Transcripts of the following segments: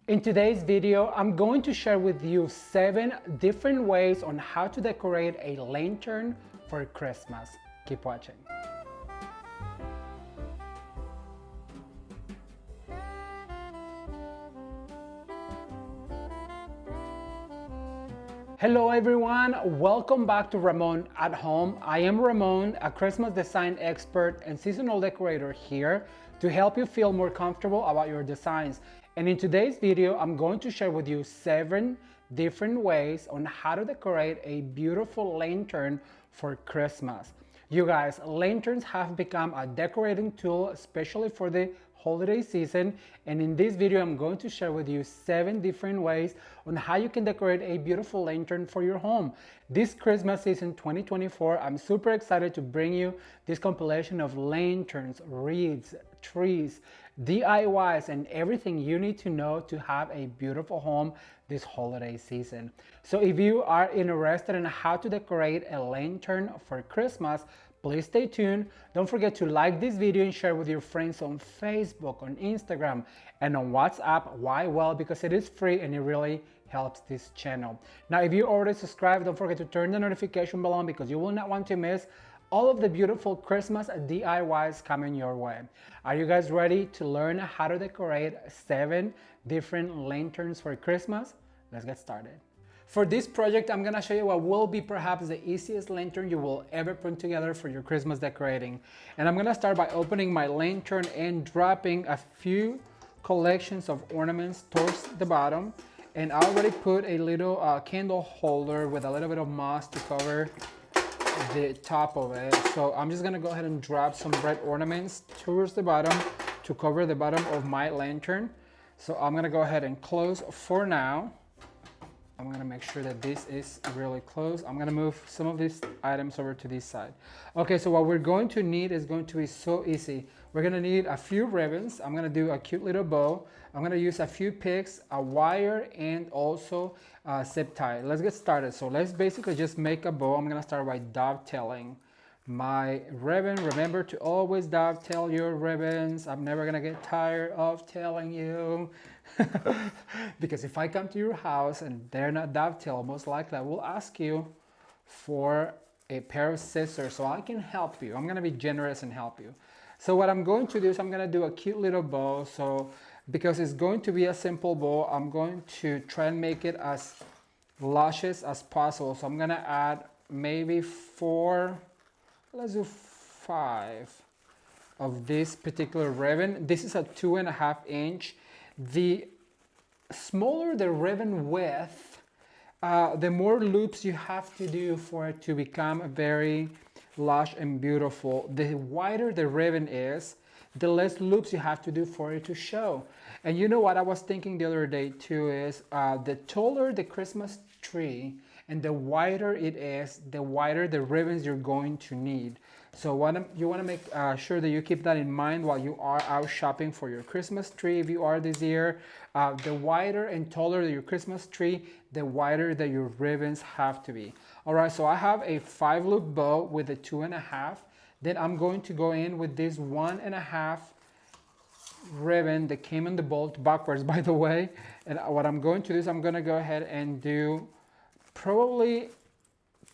In today's video, I'm going to share with you 7 different ways on how to decorate a lantern for Christmas. Keep watching. Hello everyone, welcome back to Ramon at Home. I am Ramon, a Christmas design expert and seasonal decorator here to help you feel more comfortable about your designs. And in today's video, I'm going to share with you 7 different ways on how to decorate a beautiful lantern for Christmas. You guys, lanterns have become a decorating tool, especially for the holiday season. And in this video, I'm going to share with you 7 different ways on how you can decorate a beautiful lantern for your home. This Christmas season 2024, I'm super excited to bring you this compilation of lanterns, wreaths, trees, DIYs, and everything you need to know to have a beautiful home this holiday season. So if you are interested in how to decorate a lantern for Christmas, please stay tuned. Don't forget to like this video and share with your friends on Facebook, on Instagram, and on WhatsApp. Why? Well, because it is free and it really helps this channel. Now, if you already subscribed, don't forget to turn the notification bell on because you will not want to miss all of the beautiful Christmas DIYs coming your way. Are you guys ready to learn how to decorate 7 different lanterns for Christmas? Let's get started. For this project, I'm gonna show you what will be perhaps the easiest lantern you will ever put together for your Christmas decorating. And I'm gonna start by opening my lantern and dropping a few collections of ornaments towards the bottom. And I already put a little candle holder with a little bit of moss to cover the top of it. So I'm just gonna go ahead and drop some red ornaments towards the bottom to cover the bottom of my lantern. So I'm gonna go ahead and close for now. I'm gonna make sure that this is really close. I'm gonna move some of these items over to this side. Okay, so what we're going to need is going to be so easy. We're gonna need a few ribbons. I'm gonna do a cute little bow. I'm gonna use a few picks, a wire, and also a zip tie. Let's get started. So let's basically just make a bow. I'm gonna start by dovetailing my ribbon. Remember to always dovetail your ribbons. I'm never gonna get tired of telling you. Because if I come to your house and they're not dovetailed, most likely I will ask you for a pair of scissors so I can help you. I'm gonna be generous and help you. So what I'm going to do is I'm gonna do a cute little bow. So because it's going to be a simple bow, I'm going to try and make it as luscious as possible. So I'm gonna add maybe 4, let's do 5 of this particular ribbon. This is a 2.5 inch. The smaller the ribbon width, the more loops you have to do for it to become very lush and beautiful. The wider the ribbon is, the less loops you have to do for it to show. And you know what I was thinking the other day too is the taller the Christmas tree and the wider it is, the wider the ribbons you're going to need. So you want to make sure that you keep that in mind while you are out shopping for your Christmas tree. If you are this year, the wider and taller your Christmas tree, the wider that your ribbons have to be. All right, so I have a 5-loop bow with a 2.5. Then I'm going to go in with this 1.5 ribbon that came in the bolt backwards, by the way. And what I'm going to do is I'm going to go ahead and do probably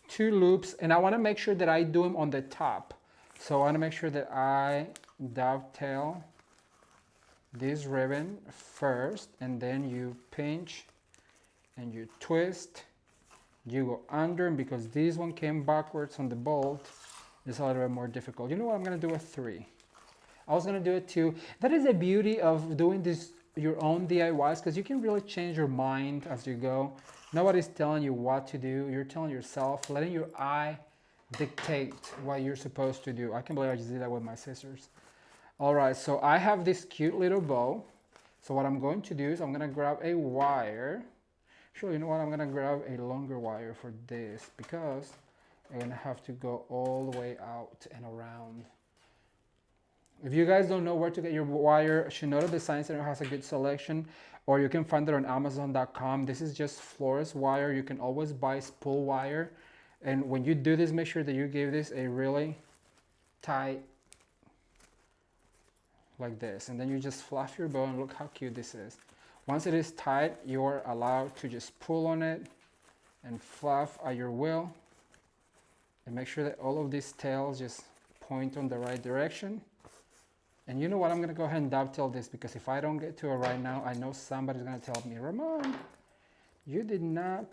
2 loops, and I want to make sure that I do them on the top. So I want to make sure that I dovetail this ribbon first, and then you pinch and you twist, you go under, and because this one came backwards on the bolt, it's a little bit more difficult. You know what, I'm going to do a 3. I was going to do it 2. That is the beauty of doing this your own DIYs, because you can really change your mind as you go. Nobody's telling you what to do. You're telling yourself, letting your eye dictate what you're supposed to do. I can't believe I just did that with my scissors. All right, so I have this cute little bow. So what I'm going to do is I'm going to grab a wire. Sure, you know what? I'm going to grab a longer wire for this because I'm going to have to go all the way out and around. If you guys don't know where to get your wire, Shinoda Design Center has a good selection, or you can find it on Amazon.com. This is just florist wire. You can always buy spool wire. And when you do this, make sure that you give this a really tight, like this. And then you just fluff your bow and look how cute this is. Once it is tight, you're allowed to just pull on it and fluff at your will. And make sure that all of these tails just point on the right direction. And you know what, I'm gonna go ahead and dovetail this, because if I don't get to it right now, I know somebody's gonna tell me, Ramon, you did not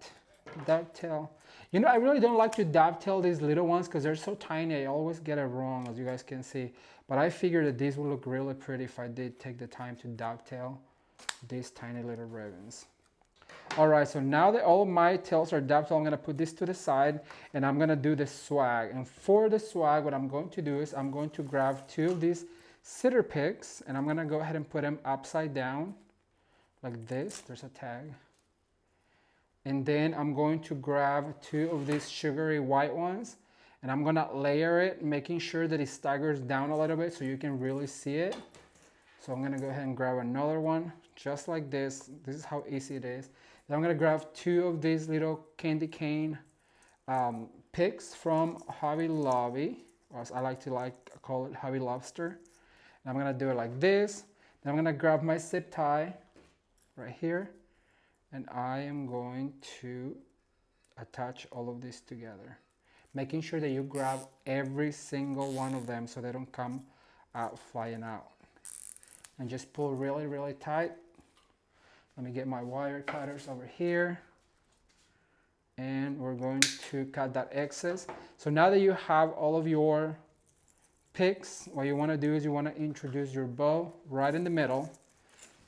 dovetail. You know, I really don't like to dovetail these little ones because they're so tiny. I always get it wrong, as you guys can see. But I figured that these would look really pretty if I did take the time to dovetail these tiny little ribbons. All right, so now that all of my tails are dovetailed, I'm gonna put this to the side and I'm gonna do the swag. And for the swag, what I'm going to do is I'm going to grab 2 of these cedar picks and I'm gonna go ahead and put them upside down like this. There's a tag. And then I'm going to grab 2 of these sugary white ones and I'm gonna layer it, making sure that it staggers down a little bit so you can really see it. So I'm gonna go ahead and grab another one, just like this. This is how easy it is. Then I'm gonna grab 2 of these little candy cane picks from Hobby Lobby, or as I like to call it, Hobby Lobster. And I'm gonna do it like this. Then I'm gonna grab my zip tie right here, and I am going to attach all of this together, making sure that you grab every single one of them so they don't come out flying out. And just pull really, really tight. Let me get my wire cutters over here. And we're going to cut that excess. So now that you have all of your picks, what you want to do is you want to introduce your bow right in the middle,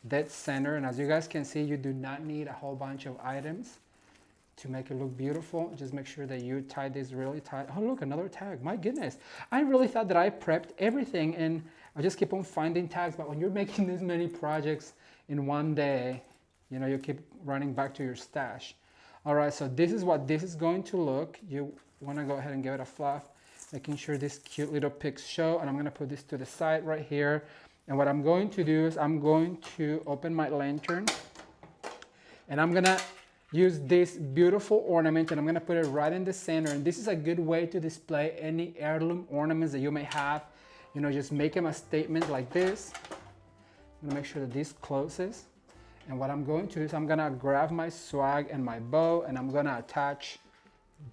dead center. And as you guys can see, you do not need a whole bunch of items to make it look beautiful. Just make sure that you tie this really tight. Oh, look, another tag. My goodness. I really thought that I prepped everything and I just keep on finding tags. But when you're making this many projects in one day, you know, you keep running back to your stash. All right, so this is what this is going to look. You want to go ahead and give it a fluff, making sure these cute little picks show. And I'm going to put this to the side right here. And what I'm going to do is I'm going to open my lantern and I'm going to use this beautiful ornament and I'm going to put it right in the center. And this is a good way to display any heirloom ornaments that you may have. You know, just make them a statement like this. I'm going to make sure that this closes. And what I'm going to do is I'm going to grab my swag and my bow and I'm going to attach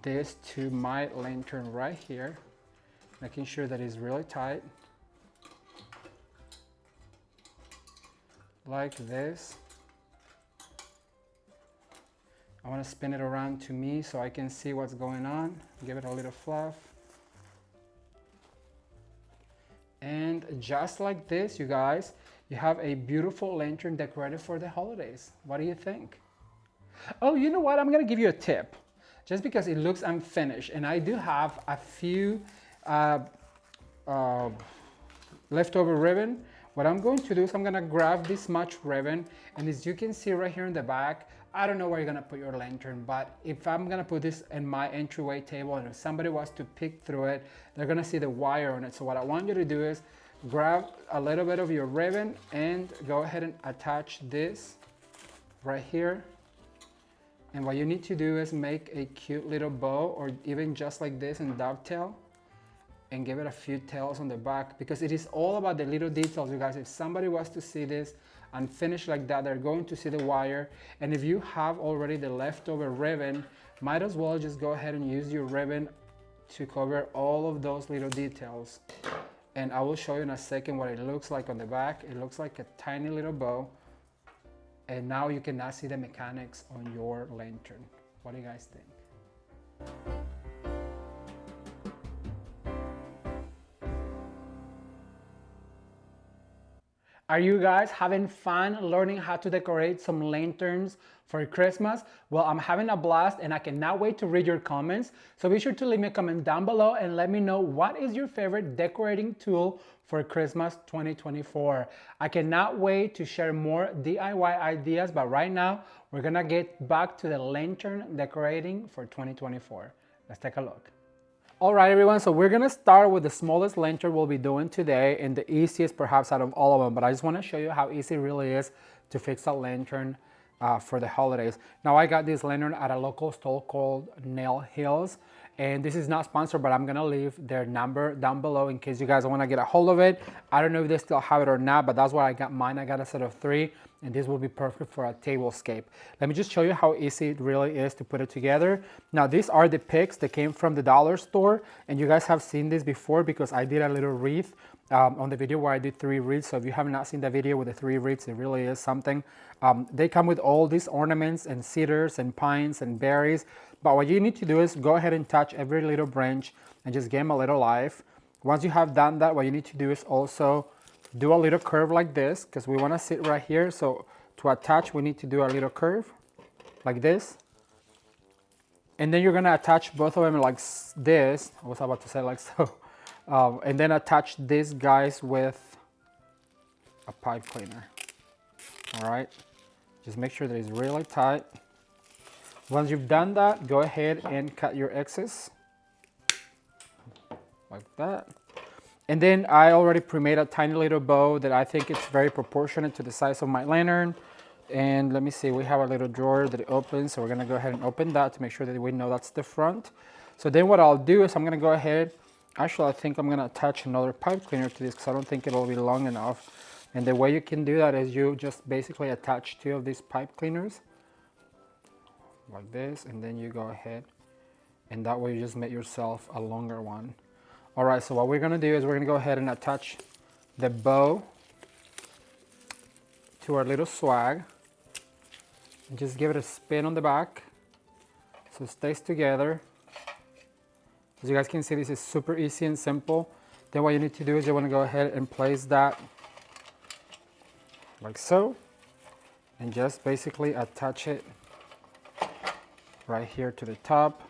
this to my lantern right here, making sure that it's really tight. Like this. I want to spin it around to me so I can see what's going on. Give it a little fluff. And just like this, you guys, you have a beautiful lantern decorated for the holidays. What do you think? Oh, you know what? I'm going to give you a tip. Just because it looks unfinished, and I do have a few leftover ribbon. What I'm going to do is I'm going to grab this much ribbon, and as you can see right here in the back, I don't know where you're going to put your lantern, but if I'm going to put this in my entryway table and if somebody wants to pick through it, they're going to see the wire on it. So what I want you to do is grab a little bit of your ribbon and go ahead and attach this right here. And what you need to do is make a cute little bow, or even just like this, and dovetail and give it a few tails on the back, because it is all about the little details, you guys. If somebody wants to see this unfinished like that, they're going to see the wire. And if you have already the leftover ribbon, might as well just go ahead and use your ribbon to cover all of those little details. And I will show you in a second what it looks like on the back. It looks like a tiny little bow. And now you can now see the mechanics on your lantern. What do you guys think? Are you guys having fun learning how to decorate some lanterns for Christmas? Well, I'm having a blast and I cannot wait to read your comments. So be sure to leave me a comment down below and let me know what is your favorite decorating tool for Christmas 2024. I cannot wait to share more DIY ideas, but right now we're gonna get back to the lantern decorating for 2024. Let's take a look. All right, everyone, so we're gonna start with the smallest lantern we'll be doing today and the easiest perhaps out of all of them, but I just wanna show you how easy it really is to fix a lantern for the holidays. Now, I got this lantern at a local store called Nail Hills, And this is not sponsored, but I'm gonna leave their number down below in case you guys want to get a hold of it. I don't know if they still have it or not, but that's why I got mine. I got a set of 3, and this will be perfect for a tablescape. Let me just show you how easy it really is to put it together. Now, these are the picks that came from the dollar store, and you guys have seen this before because I did a little wreath on the video where I did 3 wreaths. So if you have not seen the video with the 3 wreaths, it really is something. They come with all these ornaments and cedars and pines and berries. But what you need to do is go ahead and touch every little branch and just give them a little life. Once you have done that, what you need to do is also do a little curve like this, because we want to sit right here. So to attach, we need to do a little curve like this. And then you're going to attach both of them like this. I was about to say like so. And then attach these guys with a pipe cleaner. All right. Just make sure that it's really tight. Once you've done that, go ahead and cut your excess like that. And then I already pre-made a tiny little bow that I think it's very proportionate to the size of my lantern. And let me see, we have a little drawer that opens, so we're gonna go ahead and open that to make sure that we know that's the front. So then what I'll do is I'm gonna go ahead, actually I think I'm gonna attach another pipe cleaner to this because I don't think it'll be long enough. And the way you can do that is you just basically attach 2 of these pipe cleaners like this, and then you go ahead, and that way you just make yourself a longer one. All right, so what we're gonna do is we're gonna go ahead and attach the bow to our little swag and just give it a spin on the back so it stays together. As you guys can see, this is super easy and simple. Then what you need to do is you want to go ahead and place that like so, and just basically attach it right here to the top.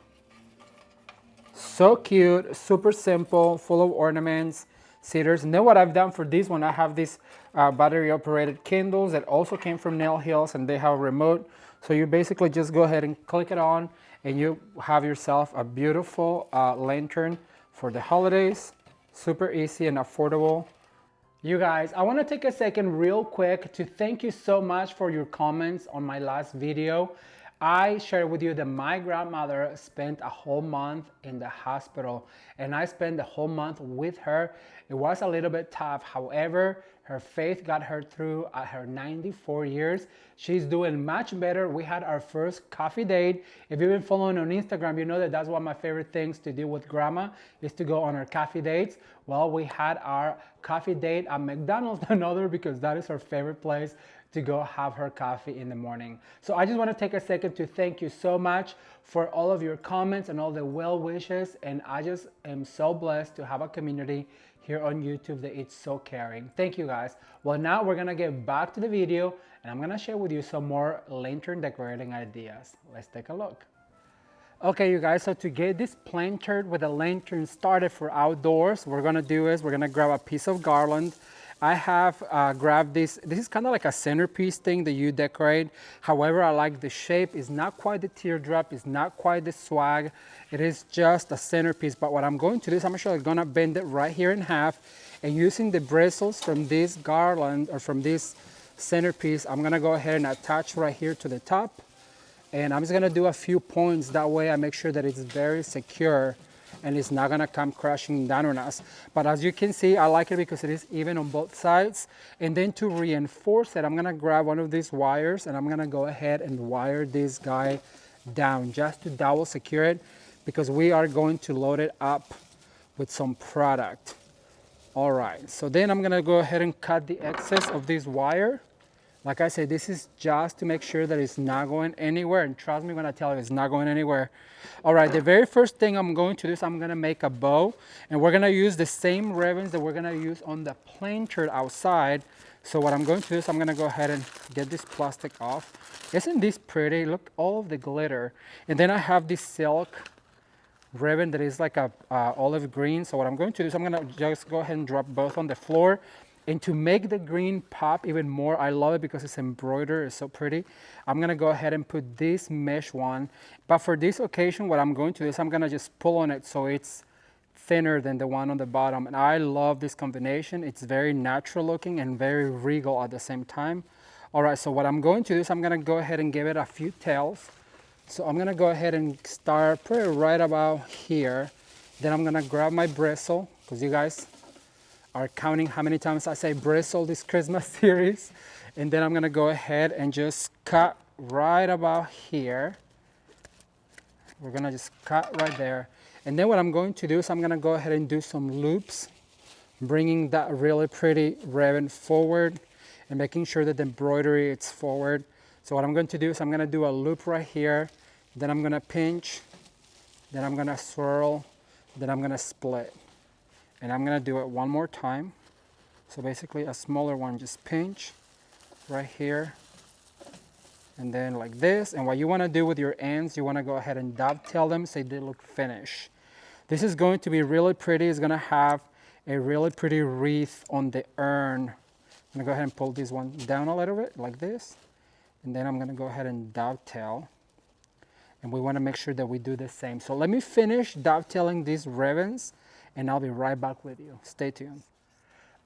So cute, super simple, full of ornaments, cedars. And then what I've done for this one, I have these battery operated candles that also came from Nail Hills, and they have a remote. So you basically just go ahead and click it on, and you have yourself a beautiful lantern for the holidays. Super easy and affordable. You guys, I want to take a second real quick to thank you so much for your comments on my last video. I shared with you that my grandmother spent a whole month in the hospital, and I spent the whole month with her. It was a little bit tough. However, her faith got her through at her 94 years. She's doing much better. We had our first coffee date. If you've been following on Instagram, you know that that's one of my favorite things to do with grandma is to go on our coffee dates. Well, we had our coffee date at McDonald's, another, because that is her favorite place to go have her coffee in the morning. So I just want to take a second to thank you so much for all of your comments and all the well wishes. And I just am so blessed to have a community here on YouTube that it's so caring. Thank you guys. Well, now we're gonna get back to the video, and I'm gonna share with you some more lantern decorating ideas. Let's take a look. Okay, you guys, so to get this planter with a lantern started for outdoors, what we're gonna do is we're gonna grab a piece of garland. I have grabbed this. This is kind of like a centerpiece thing that you decorate. However, I like the shape. It's not quite the teardrop. It's not quite the swag. It is just a centerpiece. But what I'm going to do is I'm actually going to bend it right here in half. And using the bristles from this garland or from this centerpiece, I'm going to go ahead and attach right here to the top. And I'm just going to do a few points. That way I make sure that it's very secure and it's not gonna come crashing down on us. But as you can see, I like it because it is even on both sides. And then to reinforce it, I'm gonna grab one of these wires and I'm gonna go ahead and wire this guy down just to double secure it, because we are going to load it up with some product. All right, so then I'm gonna go ahead and cut the excess of this wire. Like I said, this is just to make sure that it's not going anywhere. And trust me when I tell you, it's not going anywhere. All right, the very first thing I'm going to do is I'm gonna make a bow. And we're gonna use the same ribbons that we're gonna use on the planter outside. So what I'm going to do is I'm gonna go ahead and get this plastic off. Isn't this pretty? Look, all of the glitter. And then I have this silk ribbon that is like a olive green. So what I'm going to do is I'm gonna just go ahead and drop both on the floor. And to make the green pop even more, I love it because it's embroidered, it's so pretty. I'm gonna go ahead and put this mesh one. But for this occasion, what I'm going to do is I'm gonna just pull on it so it's thinner than the one on the bottom. And I love this combination. It's very natural looking and very regal at the same time. All right, so what I'm going to do is I'm gonna go ahead and give it a few tails. So I'm gonna go ahead and start pretty right about here. Then I'm gonna grab my bristle, because you guys are counting how many times I say bristle this Christmas series. And then I'm gonna go ahead and just cut right about here. We're gonna just cut right there. And then what I'm going to do is I'm gonna go ahead and do some loops, bringing that really pretty ribbon forward and making sure that the embroidery is forward. So what I'm going to do is I'm gonna do a loop right here, then I'm gonna pinch, then I'm gonna swirl, then I'm gonna split. And I'm gonna do it one more time. So basically a smaller one, just pinch right here, and then like this. And what you wanna do with your ends, you wanna go ahead and dovetail them so they look finished. This is going to be really pretty. It's gonna have a really pretty wreath on the urn. I'm gonna go ahead and pull this one down a little bit like this. And then I'm gonna go ahead and dovetail. And we wanna make sure that we do the same. So let me finish dovetailing these ribbons and I'll be right back with you. Stay tuned.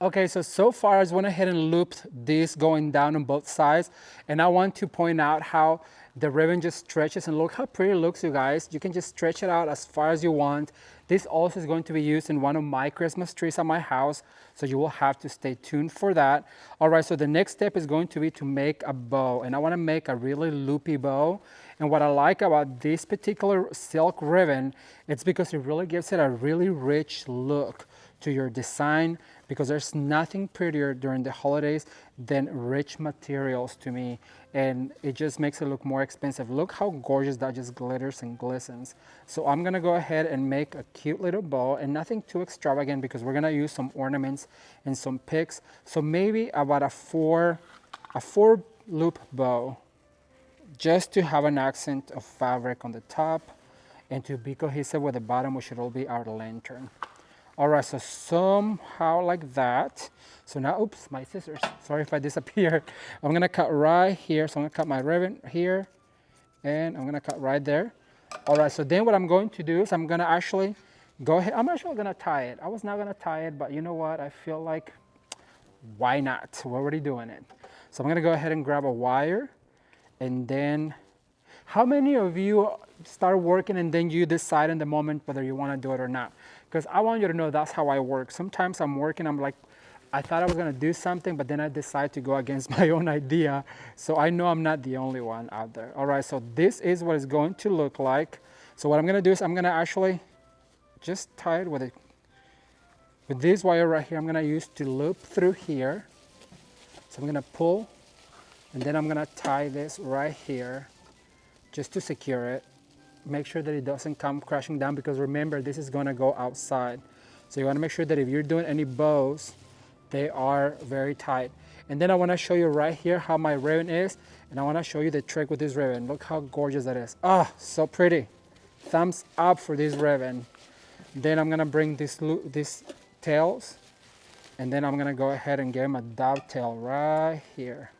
Okay, so far I just went ahead and looped this going down on both sides. And I want to point out how the ribbon just stretches, and look how pretty it looks, you guys. You can just stretch it out as far as you want. This also is going to be used in one of my Christmas trees at my house, so you will have to stay tuned for that. All right, so the next step is going to be to make a bow, and I wanna make a really loopy bow. And what I like about this particular silk ribbon, it's because it really gives it a really rich look to your design, because there's nothing prettier during the holidays than rich materials to me, and it just makes it look more expensive. Look how gorgeous that just glitters and glistens. So I'm gonna go ahead and make a cute little bow, and nothing too extravagant because we're gonna use some ornaments and some picks. So maybe about a four loop bow, just to have an accent of fabric on the top and to be cohesive with the bottom, which should all be our lantern. All right, so somehow like that. So now, oops, my scissors. Sorry if I disappear. I'm gonna cut right here. So I'm gonna cut my ribbon here, and I'm gonna cut right there. All right, so then what I'm going to do is I'm gonna actually go ahead. I'm actually gonna tie it. I was not gonna tie it, but you know what? I feel like, why not? We're already doing it. So I'm gonna go ahead and grab a wire, and then, how many of you start working and then you decide in the moment whether you wanna do it or not? Because I want you to know that's how I work. Sometimes I'm working, I'm like, I thought I was gonna do something, but then I decide to go against my own idea. So I know I'm not the only one out there. All right, so this is what it's going to look like. So what I'm gonna do is I'm gonna actually just tie it with this wire right here. I'm gonna use to loop through here. So I'm gonna pull, and then I'm gonna tie this right here just to secure it. Make sure that it doesn't come crashing down, because remember, this is gonna go outside. So you wanna make sure that if you're doing any bows, they are very tight. And then I wanna show you right here how my ribbon is, and I wanna show you the trick with this ribbon. Look how gorgeous that is. Ah, so pretty. Thumbs up for this ribbon. Then I'm gonna bring these tails, and then I'm gonna go ahead and give them a dovetail right here.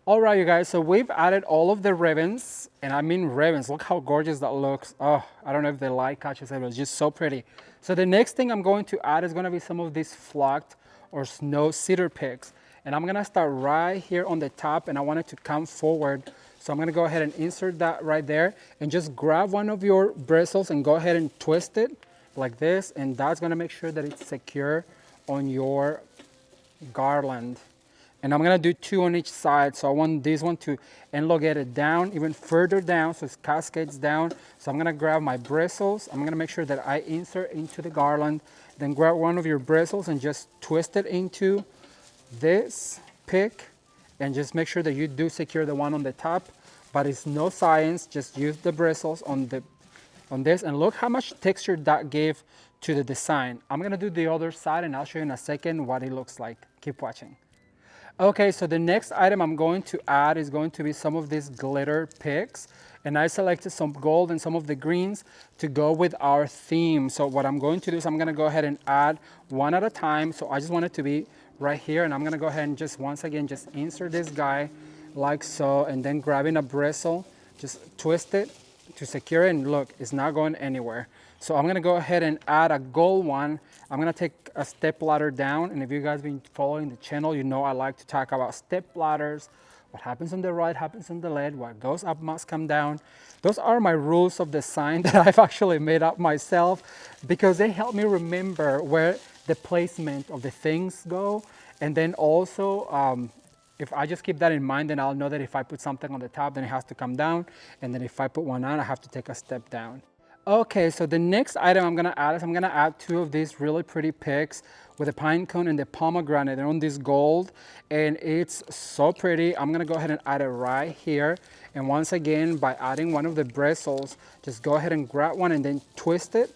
All right, you guys, so we've added all of the ribbons, and I mean ribbons. Look how gorgeous that looks. Oh, I don't know if the light catches it, but it's just so pretty. So the next thing I'm going to add is gonna be some of these flocked or snow cedar picks. And I'm gonna start right here on the top, and I want it to come forward. So I'm gonna go ahead and insert that right there, and just grab one of your bristles and go ahead and twist it like this, and that's gonna make sure that it's secure on your garland. And I'm gonna do 2 on each side. So I want this one to elongate it down, even further down, so it cascades down. So I'm gonna grab my bristles. I'm gonna make sure that I insert into the garland, then grab one of your bristles and just twist it into this pick, and just make sure that you do secure the one on the top. But it's no science, just use the bristles on this, and look how much texture that gave to the design. I'm gonna do the other side, and I'll show you in a second what it looks like. Keep watching. Okay, so the next item I'm going to add is going to be some of these glitter picks. And I selected some gold and some of the greens to go with our theme. So what I'm going to do is I'm gonna go ahead and add one at a time. So I just want it to be right here, and I'm gonna go ahead and just once again, just insert this guy like so, and then grabbing a bristle, just twist it to secure it, and look, it's not going anywhere. So I'm gonna go ahead and add a gold one. I'm gonna take a step ladder down, and if you guys been following the channel, you know I like to talk about step ladders What happens on the right happens on the left. What goes up must come down. Those are my rules of design that I've actually made up myself because they help me remember where the placement of the things go. And then also, if I just keep that in mind, then I'll know that if I put something on the top, then it has to come down. And then if I put one on, I have to take a step down. Okay, so the next item I'm gonna add is I'm gonna add two of these really pretty picks with a pine cone and the pomegranate. They're on this gold and it's so pretty. I'm gonna go ahead and add it right here. And once again, by adding one of the bristles, just go ahead and grab one and then twist it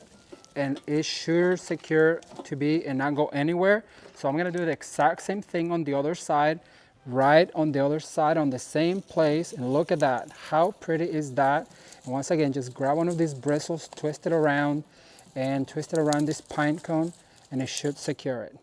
and it's sure secure to be and not go anywhere. So I'm gonna do the exact same thing on the other side, right on the other side on the same place, and look at that. How pretty is that? And once again, just grab one of these bristles, twist it around and twist it around this pine cone and it should secure it.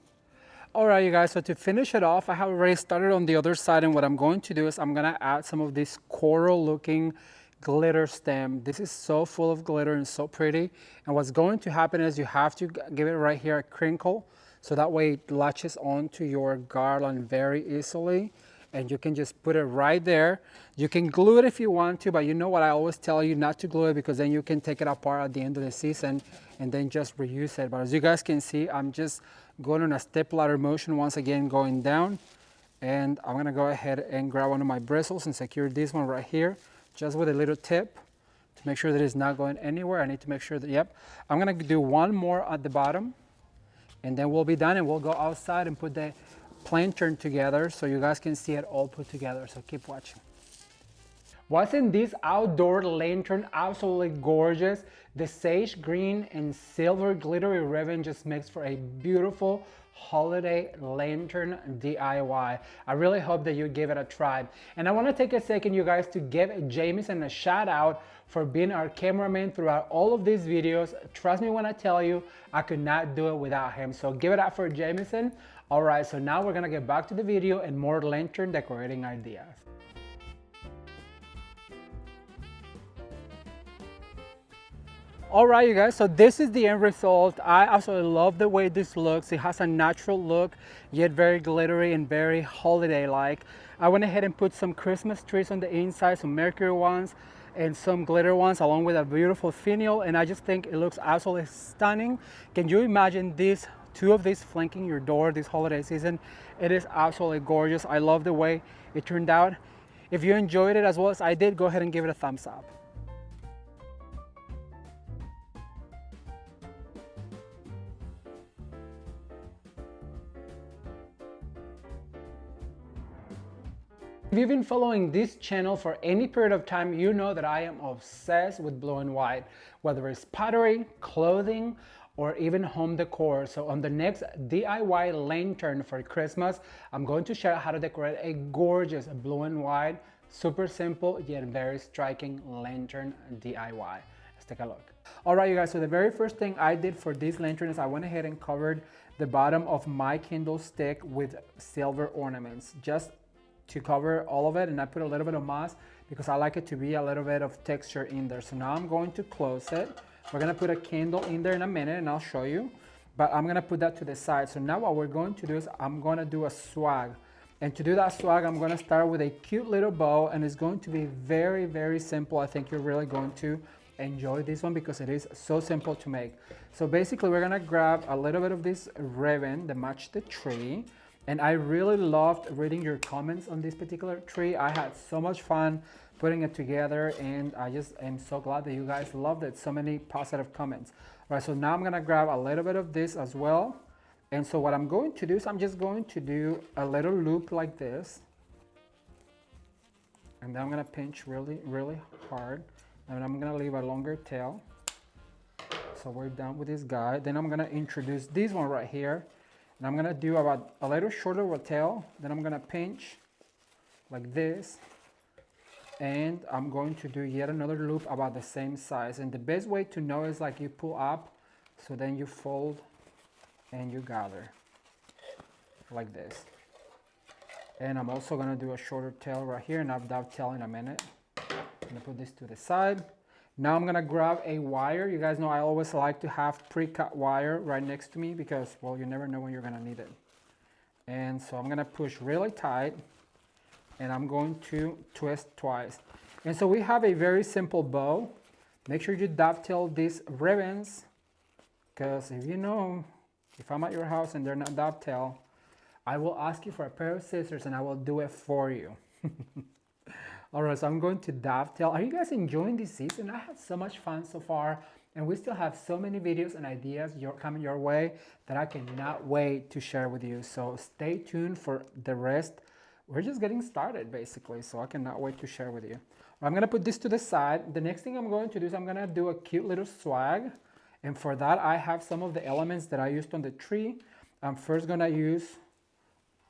All right, you guys, so to finish it off, I have already started on the other side, and what I'm going to do is I'm gonna add some of this coral looking glitter stem. This is so full of glitter and so pretty. And what's going to happen is you have to give it right here a crinkle, so that way it latches onto your garland very easily. And you can just put it right there. You can glue it if you want to, but you know what I always tell you, not to glue it, because then you can take it apart at the end of the season and then just reuse it. But as you guys can see, I'm just going on a step ladder motion, once again going down. And I'm gonna go ahead and grab one of my bristles and secure this one right here, just with a little tip to make sure that it's not going anywhere. I need to make sure that, yep. I'm gonna do one more at the bottom and then we'll be done, and we'll go outside and put the lantern together so you guys can see it all put together. So keep watching. Wasn't this outdoor lantern absolutely gorgeous? The sage green and silver glittery ribbon just makes for a beautiful holiday lantern DIY. I really hope that you give it a try. And I want to take a second, you guys, to give Jameson a shout out for being our cameraman throughout all of these videos. Trust me when I tell you, I could not do it without him. So give it up for Jameson. All right, so now we're gonna get back to the video and more lantern decorating ideas. All right, you guys, so this is the end result. I absolutely love the way this looks. It has a natural look, yet very glittery and very holiday-like. I went ahead and put some Christmas trees on the inside, some Mercury ones, and some glitter ones, along with a beautiful finial, and I just think it looks absolutely stunning. Can you imagine these two of these flanking your door this holiday season? It is absolutely gorgeous. I love the way it turned out. If you enjoyed it as well as I did, go ahead and give it a thumbs up. If you've been following this channel for any period of time, you know that I am obsessed with blue and white, whether it's pottery, clothing, or even home decor. So on the next DIY lantern for Christmas, I'm going to share how to decorate a gorgeous blue and white, super simple yet very striking lantern DIY. Let's take a look. All right, you guys, so the very first thing I did for this lantern is I went ahead and covered the bottom of my candlestick with silver ornaments, just to cover all of it, and I put a little bit of moss because I like it to be a little bit of texture in there. So now I'm going to close it. We're gonna put a candle in there in a minute and I'll show you, but I'm gonna put that to the side. So now what we're going to do is I'm gonna do a swag. And to do that swag, I'm gonna start with a cute little bow, and it's going to be very, very simple. I think you're really going to enjoy this one because it is so simple to make. So basically we're gonna grab a little bit of this ribbon that matched the tree. And I really loved reading your comments on this particular tree. I had so much fun putting it together, and I just am so glad that you guys loved it. So many positive comments. All right, so now I'm gonna grab a little bit of this as well. And so what I'm going to do is I'm just going to do a little loop like this. And then I'm gonna pinch really, really hard. And I'm gonna leave a longer tail. So we're done with this guy. Then I'm gonna introduce this one right here. And I'm gonna do about a little shorter of a tail. Then I'm gonna pinch like this. And I'm going to do yet another loop about the same size. And the best way to know is like you pull up, so then you fold and you gather like this. And I'm also gonna do a shorter tail right here, and I'll dovetail in a minute. I'm gonna put this to the side. Now I'm gonna grab a wire. You guys know I always like to have pre-cut wire right next to me because, well, you never know when you're gonna need it. And so I'm gonna push really tight, and I'm going to twist twice. And so we have a very simple bow. Make sure you dovetail these ribbons, because if I'm at your house and they're not dovetailed, I will ask you for a pair of scissors and I will do it for you. All right, so I'm going to dovetail. Are you guys enjoying this season? I had so much fun so far, and we still have so many videos and ideas coming your way that I cannot wait to share with you. So stay tuned for the rest. We're just getting started basically, so I cannot wait to share with you. I'm gonna put this to the side. The next thing I'm going to do is I'm gonna do a cute little swag. And for that, I have some of the elements that I used on the tree. I'm first gonna use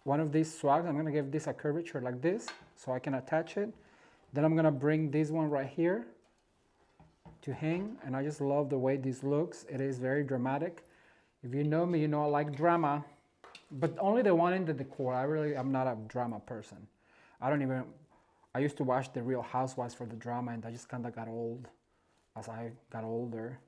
one of these swags. I'm gonna give this a curvature like this so I can attach it. Then I'm gonna bring this one right here to hang, and I just love the way this looks. It is very dramatic. If you know me, you know I like drama, but only the one in the decor. I'm not a drama person. I used to watch The Real Housewives for the drama, and I just kind of got old as I got older.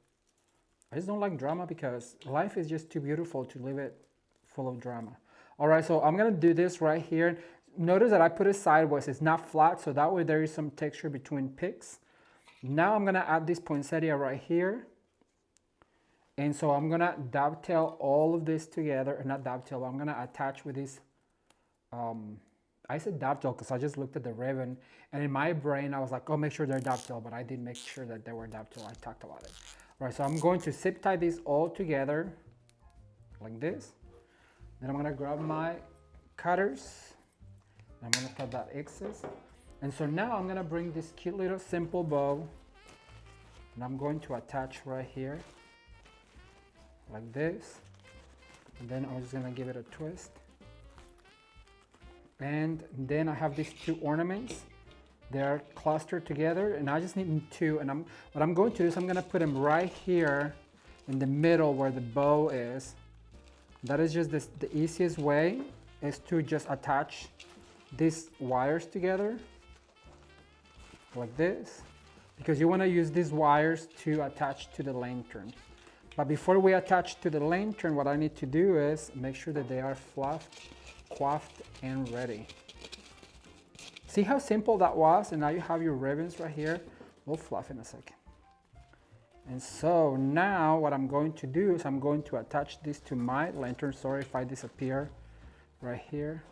I just don't like drama because life is just too beautiful to live it full of drama. All right, so I'm gonna do this right here. Notice that I put it sideways, it's not flat, so that way there is some texture between picks. Now I'm gonna add this poinsettia right here. And so I'm gonna dovetail all of this together, or not dovetail, I'm gonna attach with this, I said dovetail because I just looked at the ribbon, and in my brain I was like, oh, make sure they're dovetail, but I didn't make sure that they were dovetail. I talked about it. All right, so I'm going to zip tie these all together like this. Then I'm gonna grab my cutters. I'm gonna cut that excess. And so now I'm gonna bring this cute little simple bow, and I'm going to attach right here like this. And then I'm just gonna give it a twist. And then I have these two ornaments. They're clustered together, and I just need two. And what I'm going to do is I'm gonna put them right here in the middle where the bow is. That is just the easiest way is to just attach these wires together like this, because you want to use these wires to attach to the lantern. But before we attach to the lantern, what I need to do is make sure that they are fluffed, coiffed, and ready. See how simple that was? And now you have your ribbons right here. We'll fluff in a second. And so now what I'm going to do is I'm going to attach this to my lantern. Sorry if I disappear right here.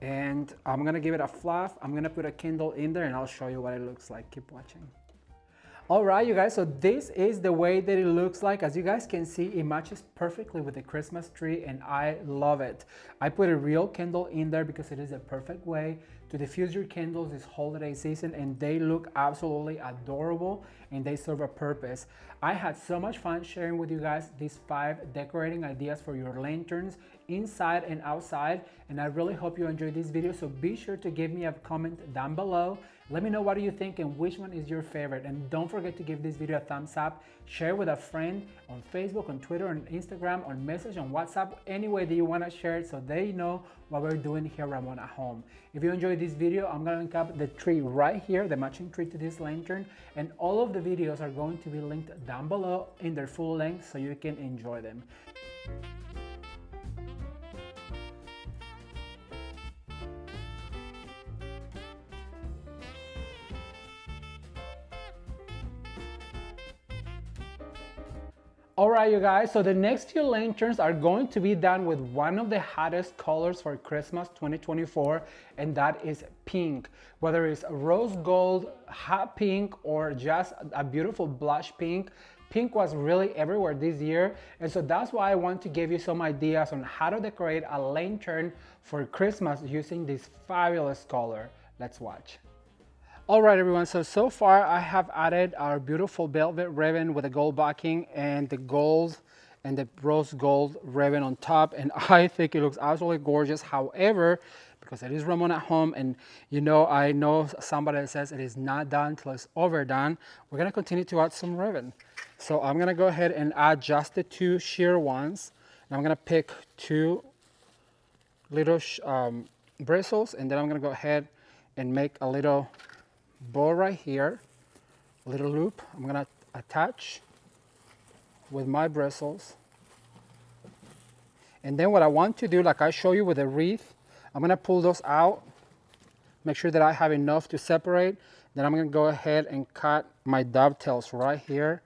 And I'm gonna give it a fluff. I'm gonna put a candle in there and I'll show you what it looks like. Keep watching. All right, you guys, so this is the way that it looks like. As you guys can see, it matches perfectly with the Christmas tree and I love it. I put a real candle in there because it is a perfect way to diffuse your candles this holiday season, and they look absolutely adorable and they serve a purpose. I had so much fun sharing with you guys these 5 decorating ideas for your lanterns inside and outside, and I really hope you enjoyed this video. So be sure to give me a comment down below. Let me know what do you think and which one is your favorite, and don't forget to give this video a thumbs up, share with a friend on Facebook, on Twitter, on Instagram, on message, on WhatsApp, any way that you want to share it so they know what we're doing here at Ramon at Home. If you enjoyed this video, I'm going to link up the tree right here, the matching tree to this lantern, and all of the videos are going to be linked down below in their full length so you can enjoy them. All right, you guys, so the next few lanterns are going to be done with one of the hottest colors for Christmas 2024, and that is pink. Whether it's rose gold, hot pink, or just a beautiful blush pink, pink was really everywhere this year, and so that's why I want to give you some ideas on how to decorate a lantern for Christmas using this fabulous color. Let's watch. All right, everyone, so far I have added our beautiful velvet ribbon with a gold backing and the gold and the rose gold ribbon on top, and I think it looks absolutely gorgeous. However, because it is Ramon at Home, and I know somebody that says it is not done till it's overdone, we're gonna continue to add some ribbon. So I'm gonna go ahead and add just the 2 sheer ones, and I'm gonna pick 2 little bristles, and then I'm gonna go ahead and make a little bow right here, a little loop. I'm gonna attach with my bristles, And then what I want to do, like I show you with the wreath, I'm gonna pull those out, make sure that I have enough to separate. Then I'm gonna go ahead and cut my dovetails right here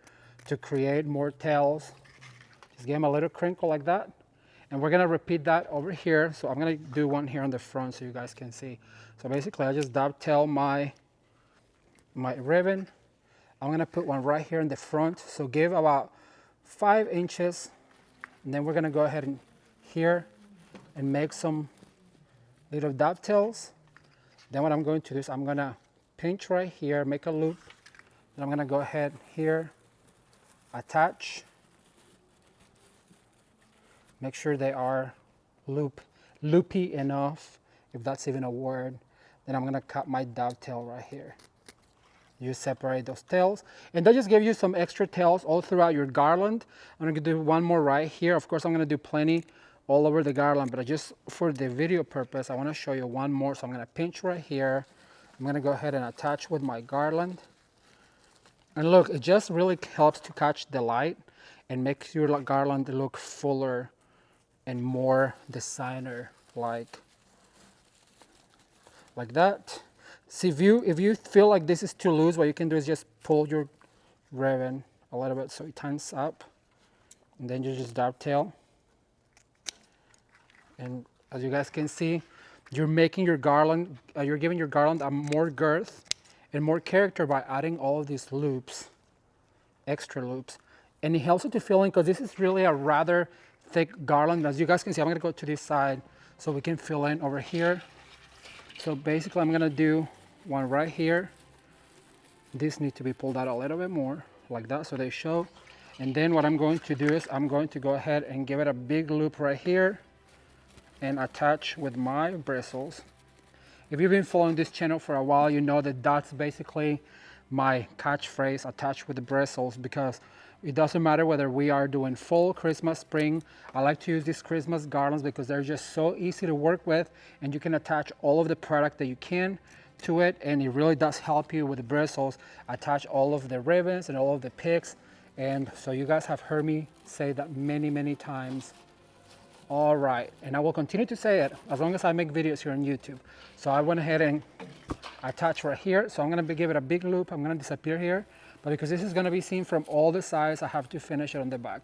to create more tails. Just give them a little crinkle like that. And we're gonna repeat that over here. So I'm gonna do one here on the front so you guys can see. So basically I just dovetail my ribbon. I'm gonna put one right here in the front. So give about 5 inches. And then we're gonna go ahead and here and make some little dovetails. Then what I'm going to do is I'm gonna pinch right here, make a loop. Then I'm gonna go ahead here, attach. Make sure they are loopy enough, if that's even a word. Then I'm gonna cut my dovetail right here. You separate those tails, and that just gives you some extra tails all throughout your garland. I'm gonna do one more right here. Of course, I'm gonna do plenty all over the garland, but just for the video purpose, I wanna show you one more. So I'm gonna pinch right here. I'm gonna go ahead and attach with my garland. And look, it just really helps to catch the light and makes your garland look fuller and more designer like that. See, if you feel like this is too loose, what you can do is just pull your ribbon a little bit so it tightens up, and then you just dovetail. And as you guys can see, you're making your garland, you're giving your garland a more girth and more character by adding all of these loops, extra loops. And it helps it to fill in, because this is really a rather thick garland. As you guys can see, I'm gonna go to this side so we can fill in over here. So basically I'm gonna do one right here. This needs to be pulled out a little bit more like that so they show. And then what I'm going to do is I'm going to go ahead and give it a big loop right here and attach with my bristles. If you've been following this channel for a while, you know that that's basically my catchphrase, attach with the bristles, because it doesn't matter whether we are doing fall, Christmas, spring. I like to use these Christmas garlands because they're just so easy to work with, and you can attach all of the product that you can to it, and it really does help you with the bristles, attach all of the ribbons and all of the picks. And so you guys have heard me say that many times. All right, and I will continue to say it as long as I make videos here on YouTube. So I went ahead and attach right here. So I'm gonna give it a big loop. I'm gonna disappear here, but because this is gonna be seen from all the sides, I have to finish it on the back.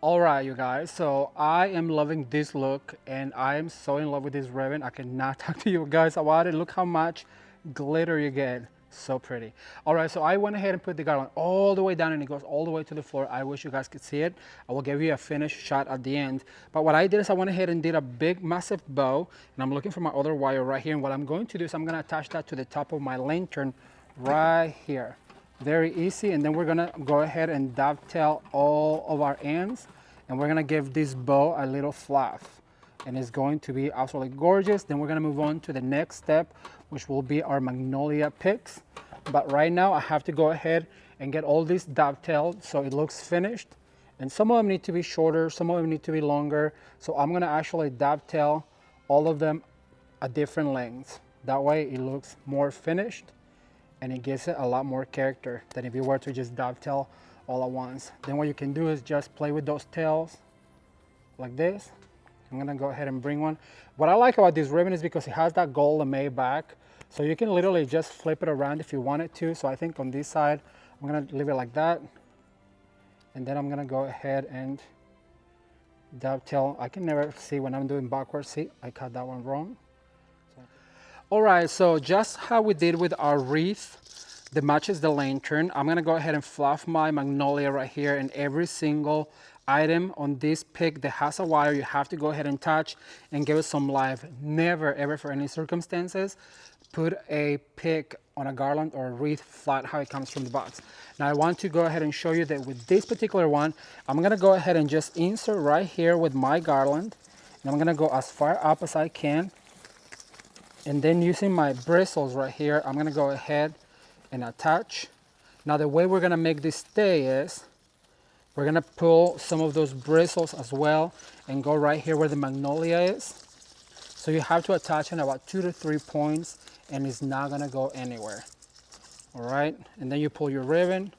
All right, you guys, so I am loving this look, and I am so in love with this ribbon. I cannot talk to you guys about it. Look how much glitter you get. So pretty. All right, so I went ahead and put the garland all the way down, and it goes all the way to the floor. I wish you guys could see it. I will give you a finished shot at the end. But what I did is I went ahead and did a big, massive bow, and I'm looking for my other wire right here. And what I'm going to do is I'm gonna attach that to the top of my lantern right here. Very easy. And then we're gonna go ahead and dovetail all of our ends, and we're gonna give this bow a little fluff, and it's going to be absolutely gorgeous. Then we're gonna move on to the next step, which will be our magnolia picks. But right now I have to go ahead and get all these dovetailed so it looks finished. And some of them need to be shorter, some of them need to be longer. So I'm gonna actually dovetail all of them at different lengths. That way it looks more finished, and it gives it a lot more character than if you were to just dovetail all at once. Then what you can do is just play with those tails like this. I'm gonna go ahead and bring one. What I like about this ribbon is because it has that gold lame back, so you can literally just flip it around if you wanted to. So I think on this side, I'm gonna leave it like that. And then I'm gonna go ahead and dovetail. I can never see when I'm doing backwards. See, I cut that one wrong. All right, so just how we did with our wreath that matches the lantern, I'm gonna go ahead and fluff my magnolia right here, and every single item on this pick that has a wire, you have to go ahead and touch and give it some life. Never, ever for any circumstances, put a pick on a garland or a wreath flat how it comes from the box. Now I want to go ahead and show you that with this particular one, I'm gonna go ahead and just insert right here with my garland, and I'm gonna go as far up as I can. And then using my bristles right here, I'm gonna go ahead and attach. Now the way we're gonna make this stay is, we're gonna pull some of those bristles as well and go right here where the magnolia is. So you have to attach in about 2 to 3 points, and it's not gonna go anywhere. All right, and then you pull your ribbon,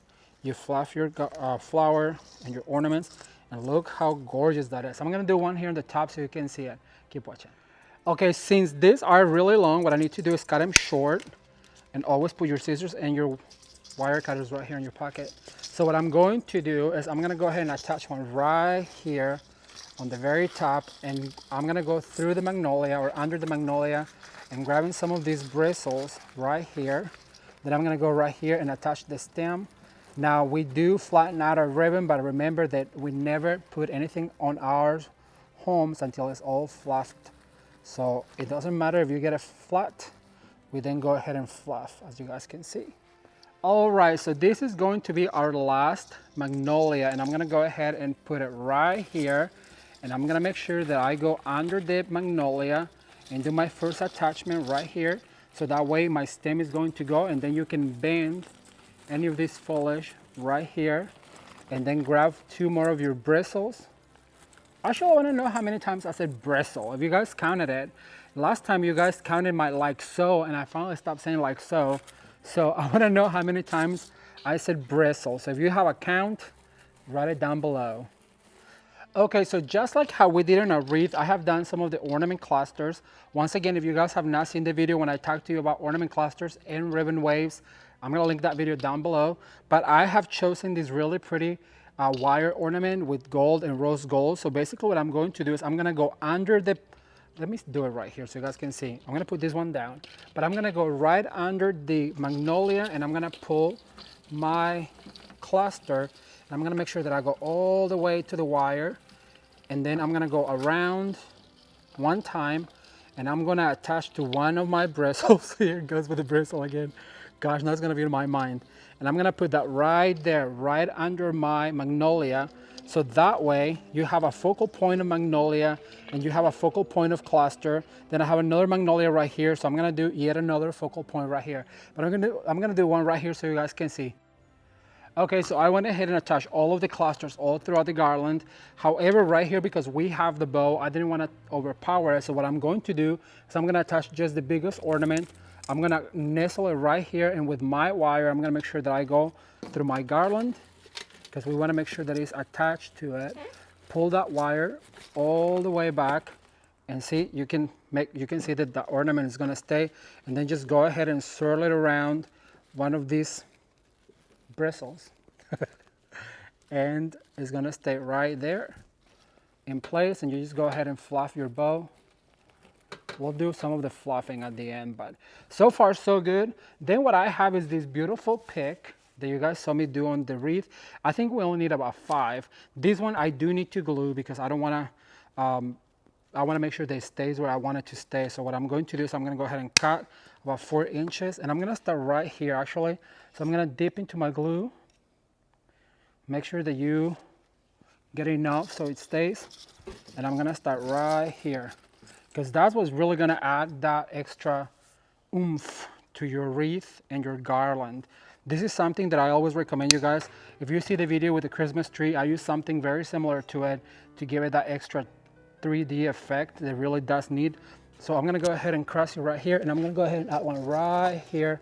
you fluff your flower and your ornaments, And look how gorgeous that is. I'm gonna do one here on the top so you can see it. Keep watching. Okay, since these are really long, what I need to do is cut them short, and always put your scissors and your wire cutters right here in your pocket. So what I'm going to do is I'm gonna go ahead and attach one right here on the very top, and I'm gonna go through the magnolia or under the magnolia and grabbing some of these bristles right here. Then I'm gonna go right here and attach the stem. Now we do flatten out our ribbon, but remember that we never put anything on our homes until it's all fluffed. So it doesn't matter if you get it flat, we then go ahead and fluff, as you guys can see. All right, so this is going to be our last magnolia, and I'm gonna go ahead and put it right here, and I'm gonna make sure that I go under the magnolia and do my first attachment right here, so that way my stem is going to go, and then you can bend any of this foliage right here, and then grab two more of your bristles. Actually, I want to know how many times I said bristle. If you guys counted it, last time you guys counted my like so, and I finally stopped saying like so. So I want to know how many times I said bristle. So if you have a count, write it down below. Okay, so just like how we did in our wreath, I have done some of the ornament clusters. Once again, if you guys have not seen the video when I talked to you about ornament clusters and ribbon waves, I'm gonna link that video down below. But I have chosen this really pretty wire ornament with gold and rose gold. So basically what I'm going to do is I'm gonna go under the, let me do it right here so you guys can see. I'm gonna put this one down, but I'm gonna go right under the magnolia, and I'm gonna pull my cluster, and I'm gonna make sure that I go all the way to the wire, and then I'm gonna go around one time, and I'm gonna attach to one of my bristles. Here it goes with the bristle again. Gosh, that's gonna be in my mind. And I'm gonna put that right there, right under my magnolia. So that way you have a focal point of magnolia and you have a focal point of cluster. Then I have another magnolia right here. So I'm gonna do yet another focal point right here. But I'm gonna do one right here so you guys can see. Okay, so I went ahead and attached all of the clusters all throughout the garland. However, right here, because we have the bow, I didn't want to overpower it. So what I'm going to do is I'm gonna attach just the biggest ornament. I'm gonna nestle it right here, and with my wire, I'm gonna make sure that I go through my garland, because we wanna make sure that it's attached to it. Pull that wire all the way back, and see, you can see that the ornament is gonna stay, and then just go ahead and swirl it around one of these bristles and it's gonna stay right there in place, and you just go ahead and fluff your bow. We'll do some of the fluffing at the end, but so far so good. Then what I have is this beautiful pick that you guys saw me do on the wreath. I think we only need about 5. This one I do need to glue because I don't want to I want to make sure that it stays where I want it to stay. So what I'm going to do is I'm going to go ahead and cut about 4 inches, and I'm going to start right here actually. So I'm going to dip into my glue. Make sure that you get enough so it stays, and I'm going to start right here, because that's what's really going to add that extra oomph to your wreath and your garland. This is something that I always recommend you guys. If you see the video with the Christmas tree, I use something very similar to it to give it that extra 3D effect that it really does need. So I'm gonna go ahead and cross it right here, and I'm gonna go ahead and add one right here.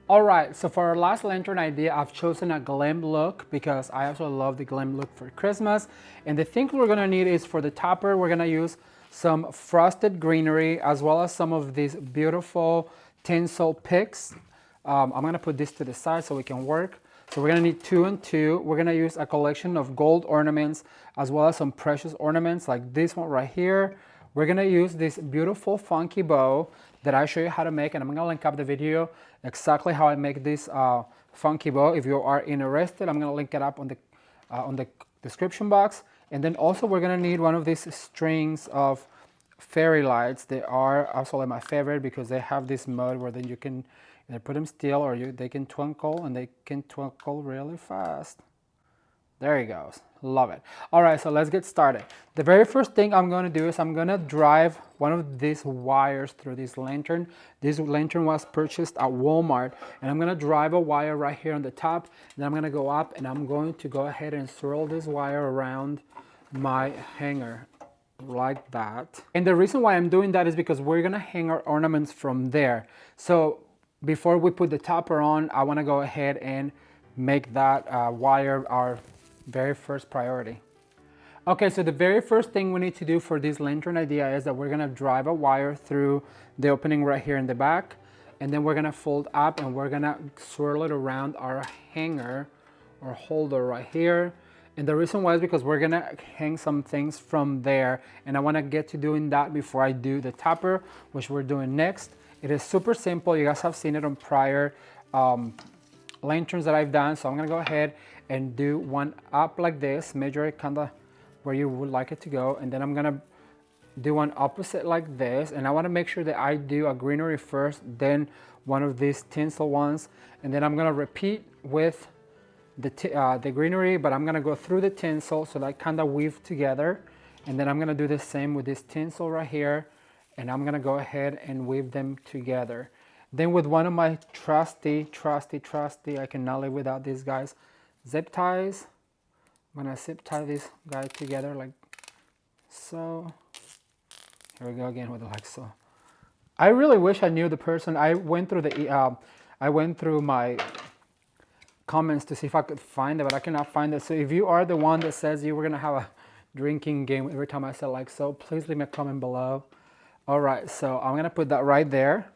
All right, so for our last lantern idea, I've chosen a GLAM look because I also love the GLAM look for Christmas. And the things we're gonna need is, for the topper, we're gonna use some frosted greenery as well as some of these beautiful tinsel picks. I'm gonna put this to the side so we can work. So we're gonna need 2 and 2. We're gonna use a collection of gold ornaments as well as some precious ornaments like this one right here. We're gonna use this beautiful funky bow that I show you how to make, and I'm gonna link up the video exactly how I make this funky bow. If you are interested, I'm gonna link it up on the description box. And then also we're gonna need one of these strings of fairy lights. They are absolutely my favorite because they have this mode where then you can either put them still or they can twinkle, and they can twinkle really fast. There he goes. Love it. All right, so let's get started. The very first thing I'm going to do is I'm going to drive one of these wires through this lantern. This lantern was purchased at Walmart, and I'm going to drive a wire right here on the top. Then I'm going to go up, and I'm going to go ahead and swirl this wire around my hanger like that. And the reason why I'm doing that is because we're going to hang our ornaments from there. So before we put the topper on, I want to go ahead and make that wire our very first priority. Okay, so the very first thing we need to do for this lantern idea is that we're gonna drive a wire through the opening right here in the back, and then we're gonna fold up and we're gonna swirl it around our hanger or holder right here. And the reason why is because we're gonna hang some things from there, and I wanna get to doing that before I do the topper, which we're doing next. It is super simple. You guys have seen it on prior lanterns that I've done, so I'm gonna go ahead and do one up like this, measure it kind of where you would like it to go, and then I'm gonna do one opposite like this, and I want to make sure that I do a greenery first, then one of these tinsel ones, and then I'm gonna repeat with the greenery, but I'm gonna go through the tinsel so that kind of weave together, and then I'm gonna do the same with this tinsel right here, and I'm gonna go ahead and weave them together. Then with one of my trusty, I cannot live without these guys, zip ties. I'm gonna zip tie this guy together like so. Here we go again with like so. I really wish I knew the person. I went through my comments to see if I could find it, but I cannot find it. So if you are the one that says you were gonna have a drinking game every time I said like so, please leave me a comment below. All right, so I'm gonna put that right there.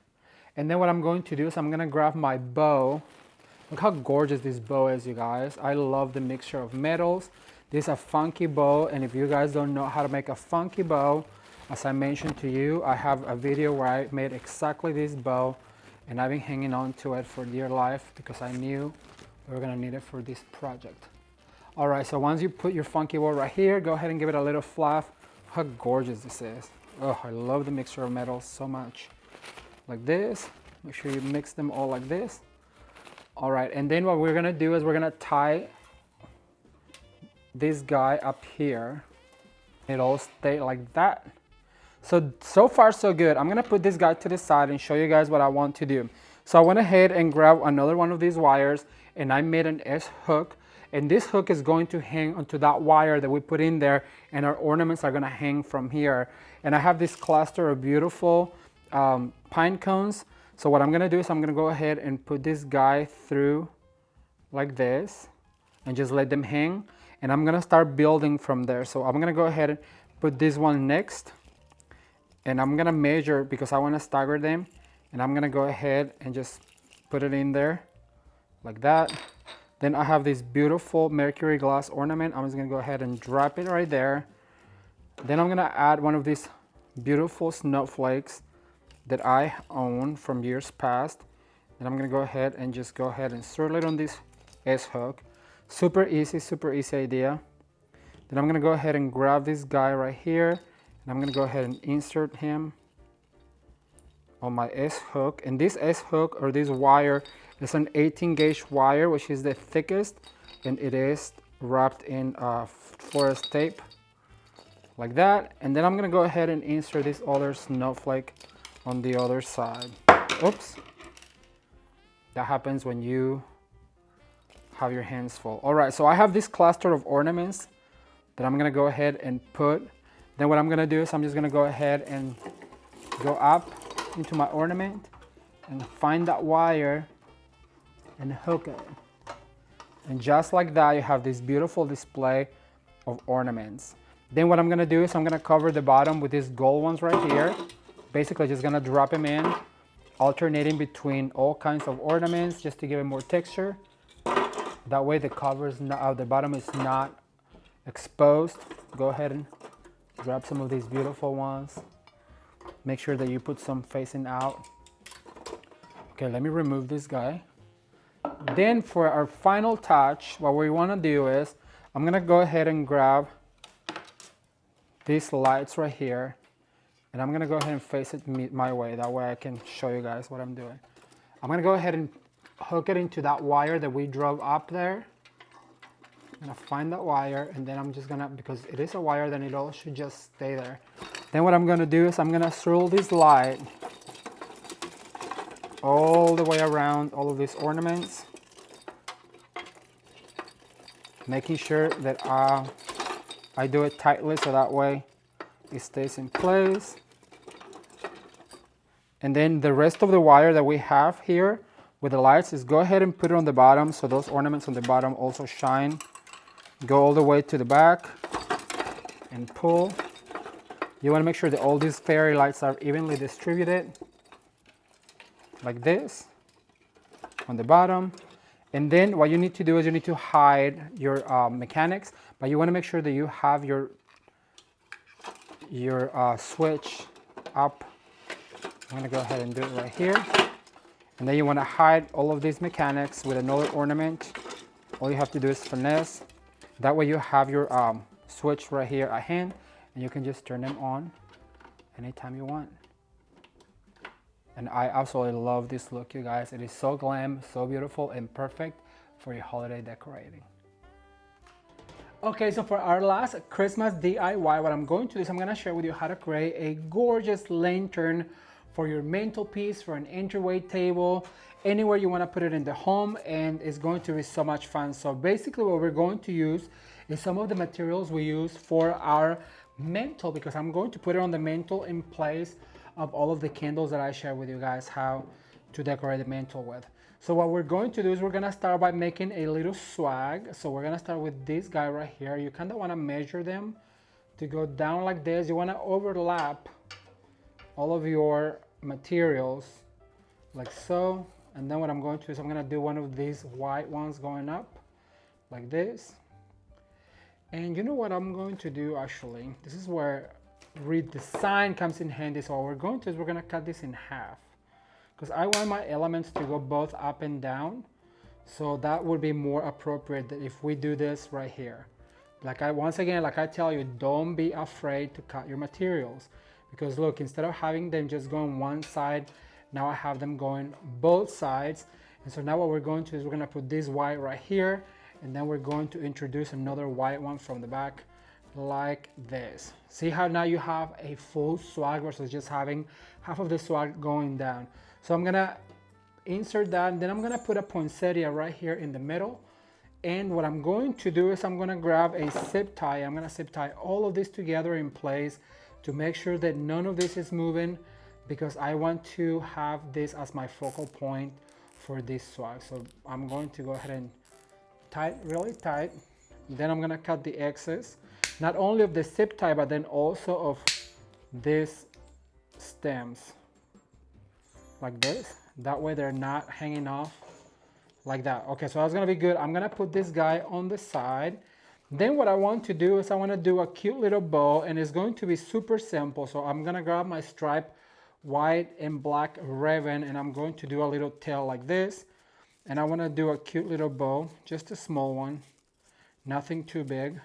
And then what I'm going to do is I'm gonna grab my bow. Look how gorgeous this bow is, you guys. I love the mixture of metals. This is a funky bow, and if you guys don't know how to make a funky bow, as I mentioned to you, I have a video where I made exactly this bow, and I've been hanging on to it for dear life because I knew we were gonna need it for this project. All right, so once you put your funky bow right here, go ahead and give it a little fluff. How gorgeous this is. Oh, I love the mixture of metals so much. Like this, make sure you mix them all like this. All right, and then what we're gonna do is we're gonna tie this guy up here. It'll stay like that. So far so good. I'm gonna put this guy to the side and show you guys what I want to do. So I went ahead and grabbed another one of these wires, and I made an S hook, and this hook is going to hang onto that wire that we put in there, and our ornaments are gonna hang from here. And I have this cluster of beautiful pine cones. So what I'm gonna do is I'm gonna go ahead and put this guy through like this and just let them hang. And I'm gonna start building from there. So I'm gonna go ahead and put this one next. And I'm gonna measure because I wanna stagger them. And I'm gonna go ahead and just put it in there like that. Then I have this beautiful mercury glass ornament. I'm just gonna go ahead and drop it right there. Then I'm gonna add one of these beautiful snowflakes that I own from years past. And I'm gonna go ahead and swirl it on this S hook. Super easy idea. Then I'm gonna go ahead and grab this guy right here, and I'm gonna go ahead and insert him on my S hook. And this S hook or this wire is an 18 gauge wire, which is the thickest, and it is wrapped in forest tape like that. And then I'm gonna go ahead and insert this other snowflake on the other side. Oops. That happens when you have your hands full. All right, so I have this cluster of ornaments that I'm gonna go ahead and put. Then what I'm gonna do is I'm just gonna go ahead and go up into my ornament and find that wire and hook it. And just like that, you have this beautiful display of ornaments. Then what I'm gonna do is I'm gonna cover the bottom with these gold ones right here. Basically just gonna drop them in, alternating between all kinds of ornaments just to give it more texture. That way the the bottom is not exposed. Go ahead and grab some of these beautiful ones. Make sure that you put some facing out. Okay, let me remove this guy. Then for our final touch, what we wanna do is, I'm gonna go ahead and grab these lights right here. And I'm gonna go ahead and face it my way. That way I can show you guys what I'm doing. I'm gonna go ahead and hook it into that wire that we drove up there. I'm gonna find that wire, and then I'm just gonna, because it is a wire, then it all should just stay there. Then what I'm gonna do is I'm gonna swirl this light all the way around all of these ornaments, making sure that I do it tightly so that way it stays in place. And then the rest of the wire that we have here with the lights is go ahead and put it on the bottom so those ornaments on the bottom also shine. Go all the way to the back and pull. You want to make sure that all these fairy lights are evenly distributed like this on the bottom. And then what you need to do is you need to hide your mechanics, but you want to make sure that you have your switch up. I'm going to go ahead and do it right here. And then you want to hide all of these mechanics with another ornament. All you have to do is finesse. That way you have your switch right here at hand, and you can just turn them on anytime you want. And I absolutely love this look, you guys. It is so glam, so beautiful, and perfect for your holiday decorating. Okay, so for our last Christmas DIY, what I'm going to do is I'm going to share with you how to create a gorgeous lantern for your mantelpiece, for an entryway table, anywhere you want to put it in the home, and it's going to be so much fun. So basically what we're going to use is some of the materials we use for our mantle, because I'm going to put it on the mantle in place of all of the candles that I share with you guys how to decorate the mantle with. So what we're going to do is we're going to start by making a little swag. So we're going to start with this guy right here. You kind of want to measure them to go down like this. You want to overlap all of your materials like so. And then what I'm going to do is I'm going to do one of these white ones going up like this. And you know what I'm going to do actually? This is where redesign comes in handy. So what we're going to do is we're going to cut this in half, because I want my elements to go both up and down. So that would be more appropriate if we do this right here. Once again, like I tell you, don't be afraid to cut your materials, because look, instead of having them just going one side, now I have them going both sides. And so now what we're going to do is we're going to put this white right here, and then we're going to introduce another white one from the back like this. See how now you have a full swag versus just having half of the swag going down. So I'm going to insert that, and then I'm going to put a poinsettia right here in the middle. And what I'm going to do is I'm going to grab a zip tie. I'm going to zip tie all of this together in place to make sure that none of this is moving, because I want to have this as my focal point for this swag. So I'm going to go ahead and tie it really tight. Then I'm going to cut the excess, not only of the zip tie, but then also of these stems like this. That way they're not hanging off like that. Okay, so that's going to be good. I'm going to put this guy on the side. Then what I want to do is I want to do a cute little bow, and it's going to be super simple. So I'm going to grab my stripe white and black ribbon, and I'm going to do a little tail like this. And I want to do a cute little bow, just a small one, nothing too big.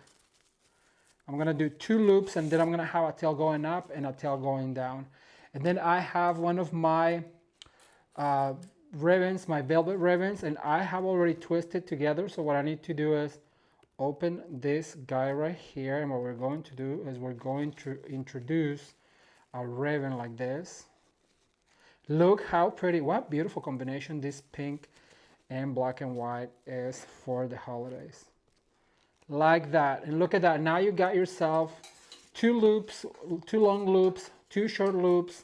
I'm going to do 2 loops, and then I'm going to have a tail going up and a tail going down. And then I have one of my ribbons, my velvet ribbons, and I have already twisted together. So what I need to do is open this guy right here, and what we're going to do is we're going to introduce a ribbon like this. Look how pretty, what beautiful combination this pink and black and white is for the holidays. Like that. And look at that, now you got yourself 2 loops, 2 long loops, 2 short loops.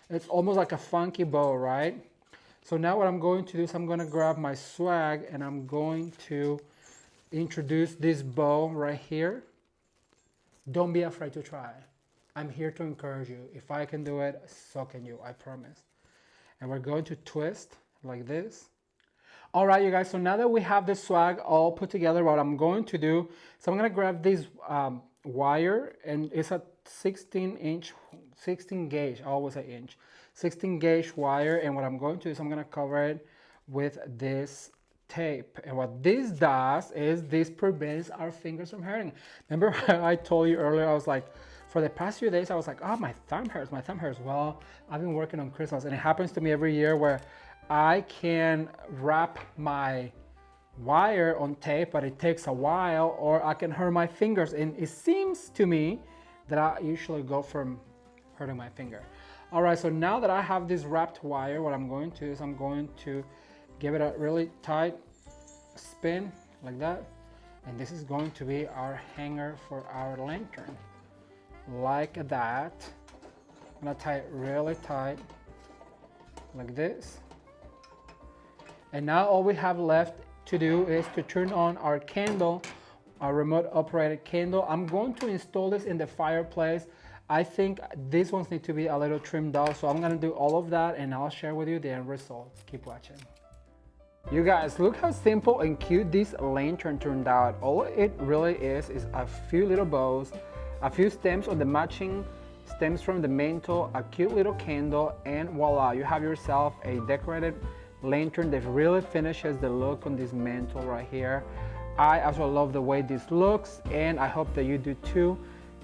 It's almost like a funky bow, right? So now what I'm going to do is I'm going to grab my swag, and I'm going to introduce this bow right here. Don't be afraid to try. I'm here to encourage you. If I can do it, so can you, I promise. And we're going to twist like this. All right, you guys, so now that we have the swag all put together, what I'm going to do, so I'm going to grab this wire, and it's a 16 gauge, I always say inch, 16 gauge wire, and what I'm going to do is I'm going to cover it with this tape. And what this does is this prevents our fingers from hurting. Remember I told you earlier, I was like, for the past few days, I was like, oh, my thumb hurts, my thumb hurts. Well, I've been working on Christmas, and it happens to me every year where I can wrap my wire on tape, but it takes a while, or I can hurt my fingers. And it seems to me that I usually go from hurting my finger. All right, so now that I have this wrapped wire, what I'm going to do is I'm going to give it a really tight spin like that. And this is going to be our hanger for our lantern. Like that. I'm gonna tie it really tight, like this. And now all we have left to do is to turn on our candle, our remote operated candle. I'm going to install this in the fireplace. I think these ones need to be a little trimmed out, so I'm gonna do all of that and I'll share with you the end results. Keep watching. You guys, look how simple and cute this lantern turned out. All it really is a few little bows, a few stems on the matching stems from the mantle, a cute little candle, and voila, you have yourself a decorated lantern that really finishes the look on this mantle right here. I also love the way this looks, and I hope that you do too.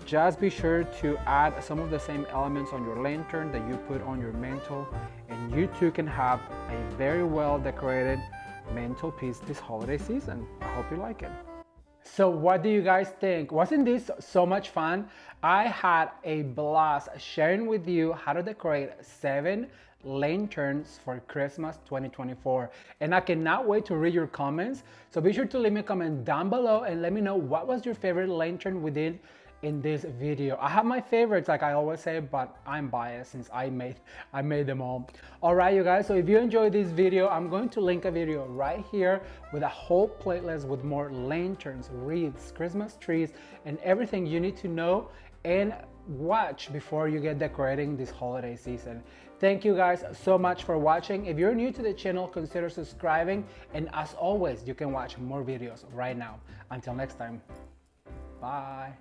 Just be sure to add some of the same elements on your lantern that you put on your mantle, and you too can have a very well decorated mantelpiece this holiday season. I hope you like it. So what do you guys think? Wasn't this so much fun? I had a blast sharing with you how to decorate 7 lanterns for Christmas 2024. And I cannot wait to read your comments. So be sure to leave me a comment down below and let me know what was your favorite lantern we did in this video. I have my favorites, like I always say, but I'm biased since I made them all. All right, you guys, so if you enjoyed this video, I'm going to link a video right here with a whole playlist with more lanterns, wreaths, Christmas trees, and everything you need to know and watch before you get decorating this holiday season. Thank you guys so much for watching. If you're new to the channel, consider subscribing, and as always, you can watch more videos right now. Until next time, bye.